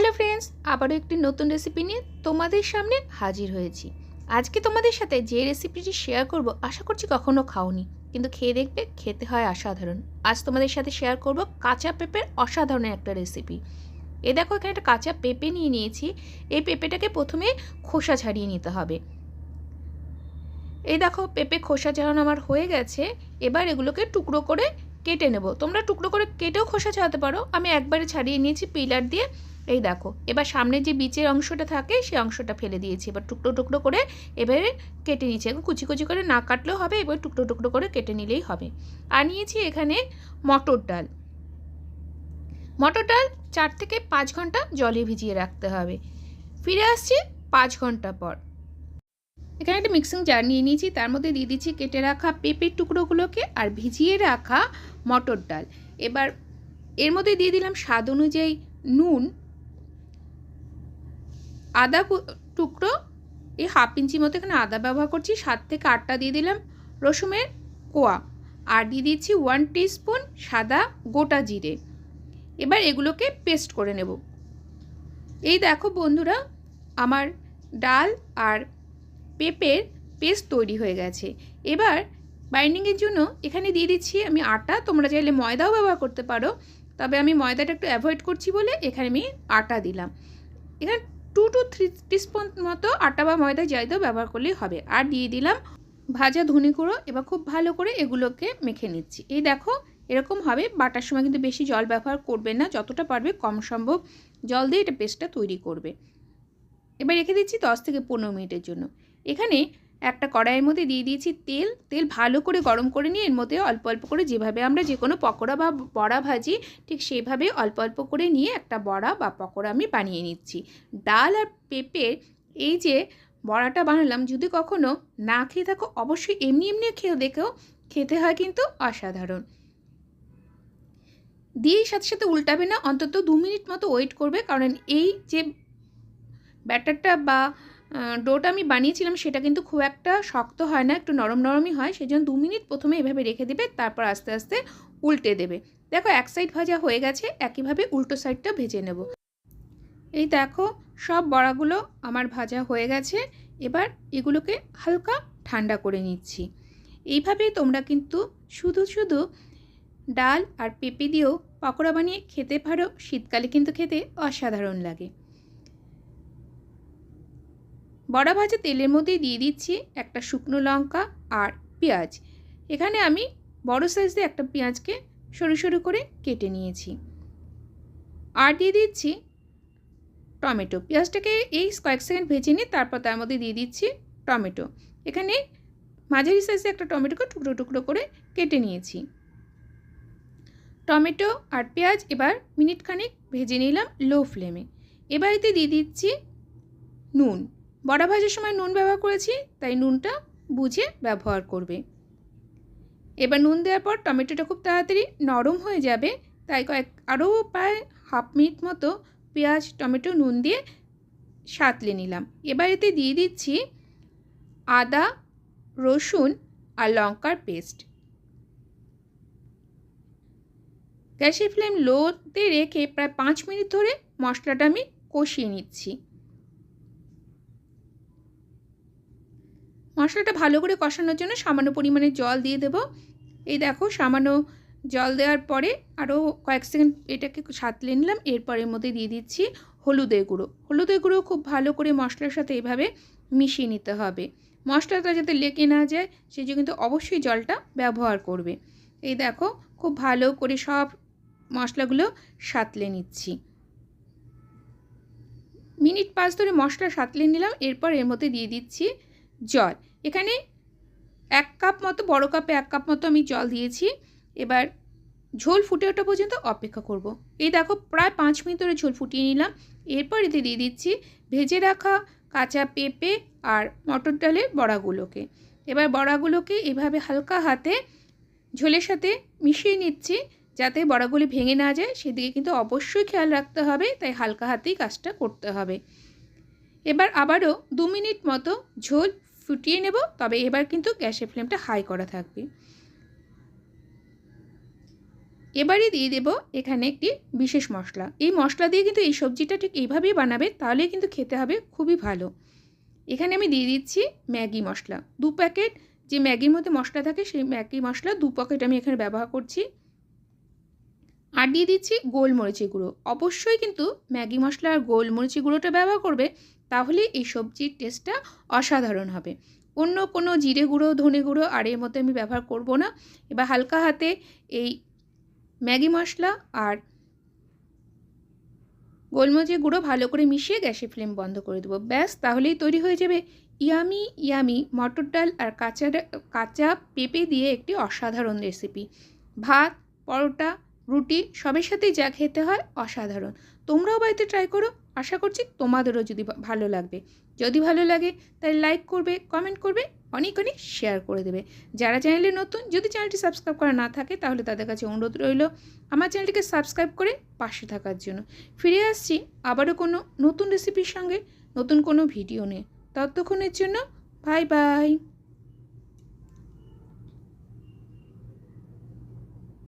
Hello friends, আবারও একটি নতুন রেসিপি নিয়ে তোমাদের সামনে হাজির হয়েছি। আজকে তোমাদের সাথে যে রেসিপিটি শেয়ার করব আশা করছি কখনো খাওনি, কিন্তু খেয়ে দেখবে খেতে হয় অসাধারণ। আজ তোমাদের সাথে শেয়ার করব কাঁচা পেঁপের অসাধারণ একটা রেসিপি। দেখো, এখানে একটা কাঁচা পেঁপে নিয়ে নিয়েছি। এই পেঁপেটাকে প্রথমে খোসা ছাড়িয়ে নিতে হবে। দেখো, পেঁপে খোসা ছাড়ানো আমার হয়ে গেছে। এবার এগুলোকে টুকরো করে কেটে নেব। তোমরা টুকরো করে কেটেও খোসা ছাড়াতে পারো, আমি একবারে ছাড়িয়ে নিয়েছি পিলার দিয়ে। দেখো, এবার সামনে যে বীজের অংশটা থাকে সেই অংশটা ফেলে দিয়েছি। এবার টুকরো টুকরো করে এবারে কেটে নিয়েছি। এখন কুচি কুচি করে না কাটলেও হবে, এবার টুকরো টুকরো করে কেটে নিলেই হবে। আর নিয়েছি এখানে মটর ডাল। মটর ডাল 4 থেকে 5 ঘন্টা জলে ভিজিয়ে রাখতে হবে। ফিরে আসছি 5 ঘন্টা পর। এখানে একটা মিক্সিং জার নিয়ে নিয়েছি, তার মধ্যে দিয়ে দিচ্ছি কেটে রাখা পেঁপের টুকরোগুলোকে আর ভিজিয়ে রাখা মটর ডাল। এবার এর মধ্যে দিয়ে দিলাম স্বাদ অনুযায়ী নুন, আদা টুকরো, এই 1/2 ইঞ্চি মতো এখানে আদা ব্যবহার করছি। 7 থেকে 8টা দিয়ে দিলাম রসুনের কোয়া, আর দিয়ে দিচ্ছি 1 টিস্পুন সাদা গোটা জিরে। এবার এগুলোকে পেস্ট করে নেব। দেখো বন্ধুরা, আমার ডাল আর পেঁপের পেস্ট তৈরি হয়ে গেছে। এবার বাইন্ডিংয়ের জন্য এখানে দিয়ে দিচ্ছি আমি আটা। তোমরা চাইলে ময়দাও ব্যবহার করতে পারো, তবে আমি ময়দাটা একটু অ্যাভয়েড করছি বলে এখানে আমি আটা দিলাম। এখানে 2 to 3 টিস্পুন মতো আটা বা ময়দা যাই দাও ব্যবহার করলেই হবে। আর দিয়ে দিলাম ভাজা ধনে গুঁড়ো। এবার খুব ভালো করে এগুলোকে মেখে নিচ্ছি। দেখো, এরকম হবে। বাটার সময় কিন্তু বেশি জল ব্যবহার করবে না, যতটা পারবে কম সম্ভব জল দিয়ে এটা পেস্টটা তৈরি করবে। এবার রেখে দিচ্ছি 10 থেকে 15 মিনিটের জন্য। এখানে একটা কড়াইয়ের মধ্যে দিয়ে দিয়েছি তেল ভালো করে গরম করে নিয়ে এর মধ্যে অল্প অল্প করে, যেভাবে আমরা যে কোনো পকোড়া বা বড়া ভাজি ঠিক সেইভাবে অল্প অল্প করে নিয়ে একটা বড়া বা পকোড়া আমি বানিয়ে নিচ্ছি। ডাল আর পেঁপের এই যে বড়াটা বানালাম, যদি কখনো না খেয়ে থাকো অবশ্যই এমনি এমনি দেখেও খেতে হয় কিন্তু অসাধারণ। দিয়ে সাথে সাথে উল্টাবে না, অন্তত 2 মিনিট মতো ওয়েট করবে, কারণ এই যে ব্যাটারটা বা ডোটা আমি বানিয়েছিলাম সেটা কিন্তু খুব একটা শক্ত হয় না, একটু নরম নরমই হয়। সেই জন্য 2 মিনিট প্রথমে এভাবে রেখে দেবে, তারপর আস্তে আস্তে উল্টে দেবে। দেখো, এক সাইড ভাজা হয়ে গেছে, একইভাবে উল্টো সাইডটা ভেজে নেব। দেখো, সব বড়াগুলো আমার ভাজা হয়ে গেছে। এবার এগুলোকে হালকা ঠান্ডা করে নিচ্ছি। এইভাবেই তোমরা কিন্তু শুধু শুধু ডাল আর পেঁপে দিয়েও পকোড়া বানিয়ে খেতে পারো। শীতকালে কিন্তু খেতে অসাধারণ লাগে। বড়া ভাজা তেলের মধ্যে দিয়ে দিচ্ছি একটা শুকনো লঙ্কা আর পেঁয়াজ। এখানে আমি বড় সাইজের একটা পেঁয়াজকে সরু সরু করে কেটে নিয়েছি। আর দিয়ে দিচ্ছি টমেটো। পেঁয়াজটাকে কয়েক সেকেন্ড ভেজে নিয়ে তারপর তার মধ্যে দিয়ে দিচ্ছি টমেটো। এখানে মাঝারি সাইজে একটা টমেটোকে টুকরো টুকরো করে কেটে নিয়েছি। টমেটো আর পেঁয়াজ এবার মিনিট খানেক ভেজে নিলাম লো ফ্লেমে। এবার এতে দিয়ে দিচ্ছি নুন। বড়া ভাজার সময় নুন ব্যবহার করেছি, তাই নুনটা বুঝে ব্যবহার করবে। এবার নুন দেওয়ার পর টমেটোটা খুব তাড়াতাড়ি নরম হয়ে যাবে, তাই আরও প্রায় 1/2 মিনিট মতো পেঁয়াজ টমেটো নুন দিয়ে সাঁতলে নিলাম। এবার এতে দিয়ে দিচ্ছি আদা রসুন আর লঙ্কার পেস্ট। গ্যাসের ফ্লেম লোতে রেখে প্রায় 5 মিনিট ধরে মশলাটা আমি কষিয়ে নিচ্ছি। মশলাটা ভালো করে কষানোর জন্য সামান্য পরিমাণে জল দিয়ে দেব। দেখো, সামান্য জল দেওয়ার পরে আরও কয়েক সেকেন্ড এটাকে সাঁতলে নিলাম। এরপর এর মধ্যে দিয়ে দিচ্ছি হলুদের গুঁড়ো। হলুদের গুঁড়ো খুব ভালো করে মশলার সাথে এভাবে মিশিয়ে নিতে হবে। মশলাটা যাতে লেগে না যায় সেই জন্য কিন্তু অবশ্যই জলটা ব্যবহার করবে। দেখো, খুব ভালো করে সব মশলাগুলো সাঁতলে নিচ্ছি। মিনিট 5 ধরে মশলা সাঁতলে নিলাম। এরপর এর মধ্যে দিয়ে দিচ্ছি জল। এখানে 1 কাপ মতো, বড় কাপে 1 কাপ মতো আমি জল দিয়েছি। এবার ঝোল ফুটে ওঠা পর্যন্ত অপেক্ষা করব। দেখো, প্রায় 5 মিনিট ধরে ঝোল ফুটিয়ে নিলাম। এরপর এতে দিয়ে দিচ্ছি ভেজে রাখা কাঁচা পেঁপে আর মটর ডালের বড়াগুলোকে। এবার বড়াগুলোকে এভাবে হালকা হাতে ঝোলের সাথে মিশিয়ে নিচ্ছি, যাতে বড়াগুলি ভেঙে না যায় সেদিকে কিন্তু অবশ্যই খেয়াল রাখতে হবে, তাই হালকা হাতেই কাজটা করতে হবে। এবার আবারও 2 মিনিট মতো ঝোল ফুটিয়ে নেব, তবে এবার কিন্তু গ্যাসের ফ্লেমটা হাই করা থাকবে। এবারে দিয়ে দেব এখানে একটি বিশেষ মশলা। এই মশলা দিয়ে কিন্তু এই সবজিটা ঠিক এইভাবেই বানাবে, তাহলেই কিন্তু খেতে হবে খুবই ভালো। এখানে আমি দিয়ে দিচ্ছি ম্যাগি মশলা 2 প্যাকেট। যে ম্যাগির মধ্যে মশলা থাকে সেই ম্যাগি মশলা 2 প্যাকেট আমি এখানে ব্যবহার করছি। আর দিয়ে দিচ্ছি গোলমরিচের গুঁড়ো। অবশ্যই কিন্তু ম্যাগি মশলা আর গোলমরিচের গুঁড়োটা ব্যবহার করবে, তাহলে এই সবজির টেস্টটা অসাধারণ হবে। অন্য কোনো জিরে গুঁড়ো, ধনে গুঁড়ো আর এর মধ্যে আমি ব্যবহার করব না। এবার হালকা হাতে এই ম্যাগি মশলা আর গোলমরিচের গুঁড়ো ভালো করে মিশিয়ে গ্যাসের ফ্লেম বন্ধ করে দেবো। ব্যাস, তাহলেই তৈরি হয়ে যাবে ইয়ামি ইয়ামি মটর ডাল আর কাঁচা পেঁপে দিয়ে একটি অসাধারণ রেসিপি। ভাত, পরোটা, রুটি সবের সাথেই যা খেতে হয় অসাধারণ। তোমরাও বাড়িতে ট্রাই করো, আশা করছি তোমাদেরও যদি ভালো লাগবে। যদি ভালো লাগে তাহলে লাইক করবে, কমেন্ট করবে, অনেক অনেক শেয়ার করে দেবে। যারা চ্যানেলে নতুন, যদি চ্যানেলটি সাবস্ক্রাইব করা না থাকে তাহলে তাদের কাছে অনুরোধ রইল আমার চ্যানেলটিকে সাবস্ক্রাইব করে পাশে থাকার জন্য। ফিরে আসছি আবারও কোনো নতুন রেসিপির সঙ্গে, নতুন কোনো ভিডিও নিয়ে। ততক্ষণের জন্য বাই বাই।